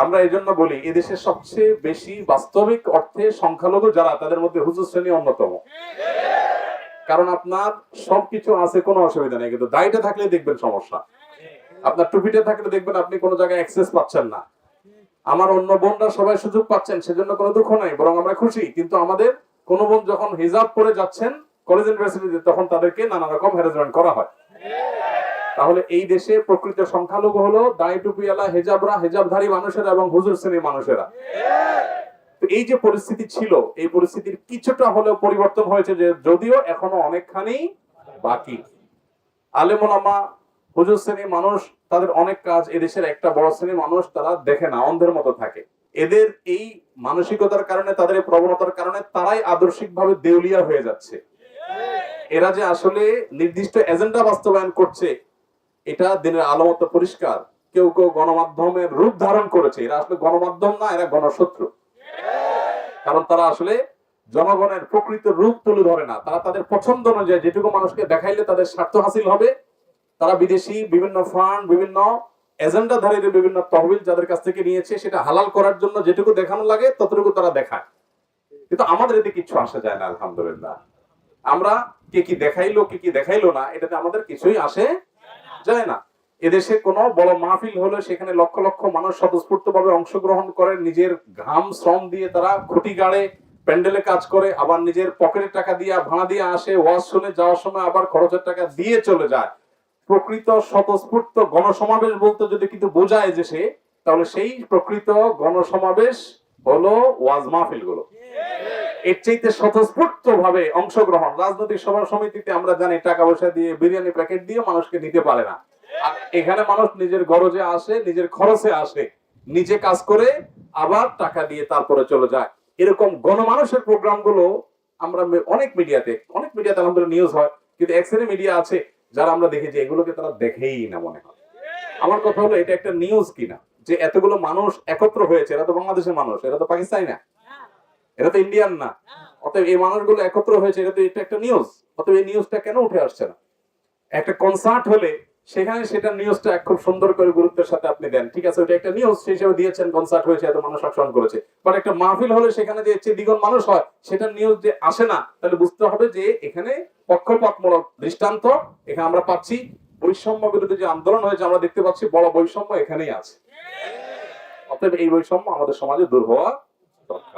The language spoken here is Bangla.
আমরা এই জন্য বলি এদেশের সবচেয়ে বেশি বাস্তবিক অর্থে সংখ্যালঘু যারা, তাদের মধ্যে হুজুর শ্রেণী অন্যতম। কারণ আপনার সবকিছু আছে, কোনো অসুবিধা নেই, কিন্তু দায়িত্বে থাকলে দেখবেন সমস্যা। আপনার টুপিতে থাকলে দেখবেন আপনি কোনো জায়গায় অ্যাক্সেস পাচ্ছেন না। আমার অন্য বোনরা সবাই সুযোগ পাচ্ছেন, সেজন্য কোনো দুঃখ নাই, বরং আমরা খুশি। কিন্তু আমাদের কোন বোন যখন হিজাব পরে যাচ্ছেন কলেজ ইউনিভার্সিটিতে, তখন তাদেরকে নানা রকম হ্যারাসমেন্ট করা হয়। তাহলে এই দেশে প্রকৃত সংখ্যালঘু হলো দাড়ি টুপিওয়ালা, হেজাবরা, হেজাবধারী মানুষেরা এবং হুজুর শ্রেণীর মানুষেরা। এই যে পরিস্থিতি ছিল, এই পরিস্থিতির কিছুটা হলেও পরিবর্তন হয়েছে, যে যদিও এখনো অনেকখানি বাকি। আলেম ওলামা, হুজুর শ্রেণীর মানুষ, তাদের অনেক কাজ এদেশের একটা বড় শ্রেণীর মানুষ তারা দেখে না, অন্ধের মতো থাকে। এদের এই মানসিকতার কারণে, তাদের এই প্রবণতার কারণে তারাই আদর্শিকভাবে দেউলিয়া হয়ে যাচ্ছে। এরা যে আসলে নির্দিষ্ট এজেন্ডা বাস্তবায়ন করছে, এটা দিনের আলো মতো পরিষ্কার। কেউ কেউ গণমাধ্যমের রূপ ধারণ করেছে, এরা আসলে গণমাধ্যম না, এরা গণশত্রু। কারণ তারা আসলে জনগণের প্রকৃত রূপ তুলে ধরে না। তারা তাদের পছন্দ অনুযায়ী যেটুকু মানুষকে দেখাইলে তাদের স্বার্থ হাসিল হবে, তারা বিদেশি বিভিন্ন ফান্ড, বিভিন্ন এজেন্ডাধারীদের বিভিন্ন তহবিল যাদের কাছ থেকে নিয়েছে, সেটা হালাল করার জন্য যেটুকু দেখানো লাগে ততটুকু তারা দেখায়। কিন্তু আমাদের এতে কিছু আসে যায় না, আলহামদুলিল্লাহ। আমরা কে কি দেখাইলো, কে কি দেখাইলো না, এটাতে আমাদের কিছুই আসে যায় না। এদেশে কোনো বড় মাহফিল হলে সেখানে লক্ষ লক্ষ মানুষ স্বতঃস্ফূর্ত ভাবে অংশগ্রহণ করে, নিজের ঘাম শ্রম দিয়ে তারা খুঁটি গাড়ে, প্যান্ডেলে কাজ করে, আবার নিজের পকেটের টাকা দিয়ে ভাড়া দিয়ে আসে, ওয়াজ শুনে যাওয়ার সময় আবার খরচের টাকা দিয়ে চলে যায়। প্রকৃত স্বতঃস্ফূর্ত গণসমাবেশ বলতে যদি কিন্তু বোঝায় যে সে, তাহলে সেই প্রকৃত গণসমাবেশ হলো ওয়াজ মাহফিল গুলো। এর চাইতে স্বতঃস্ফূর্ত ভাবে অংশগ্রহণ, রাজনৈতিক সভা সমিতিতে আমরা জানি টাকা পয়সা দিয়ে, বিরিয়ানি প্যাকেট দিয়ে মানুষকে নিতে পারে না। আর এখানে মানুষ নিজের গরজে আসে, নিজের খরচে আসে, নিজে কাজ করে আবার টাকা দিয়ে তারপরে চলে যায়। এরকম গণমানুষের প্রোগ্রাম গুলো আমরা অনেক মিডিয়াতে আলহামদুলিল্লাহ নিউজ হয়, কিন্তু এক শ্রেণী মিডিয়া আছে যারা আমরা দেখি যে এগুলোকে তারা দেখেই না মনে হয়। আমার কথা হলো, এটা একটা নিউজ কিনা যে এতগুলো মানুষ একত্র হয়েছে? এরা তো বাংলাদেশের মানুষ, এরা তো পাকিস্তানি না, এরা তো ইন্ডিয়ান না। অতএব এই মানুষগুলো একত্র হয়েছে, এটা তো একটা নিউজ। অতএব এই নিউজটা কেন উঠে আসছে না? একটা কনসার্ট হলে সেখানে সেটা নিউজটা খুব সুন্দর করে গুরুত্বের সাথে আপনি দেন, ঠিক আছে, ওটা একটা নিউজ সেই হিসেবে দিয়েছেন, কনসার্ট হয়েছে, এত মানুষ অংশগ্রহণ করেছে। বাট একটা মাহফিল হলে সেখানে যে দ্বিগুণ মানুষ হয়, সেটা নিউজ যে আসে না, তাহলে বুঝতে হবে যে এখানে পক্ষপাতমূলক দৃষ্টান্ত এখানে আমরা পাচ্ছি। বৈষম্য বিরোধী যে আন্দোলন হয়েছে, আমরা দেখতে পাচ্ছি বড় বৈষম্য এখানেই আছে। অতএব এই বৈষম্য আমাদের সমাজে দূর হওয়া দরকার।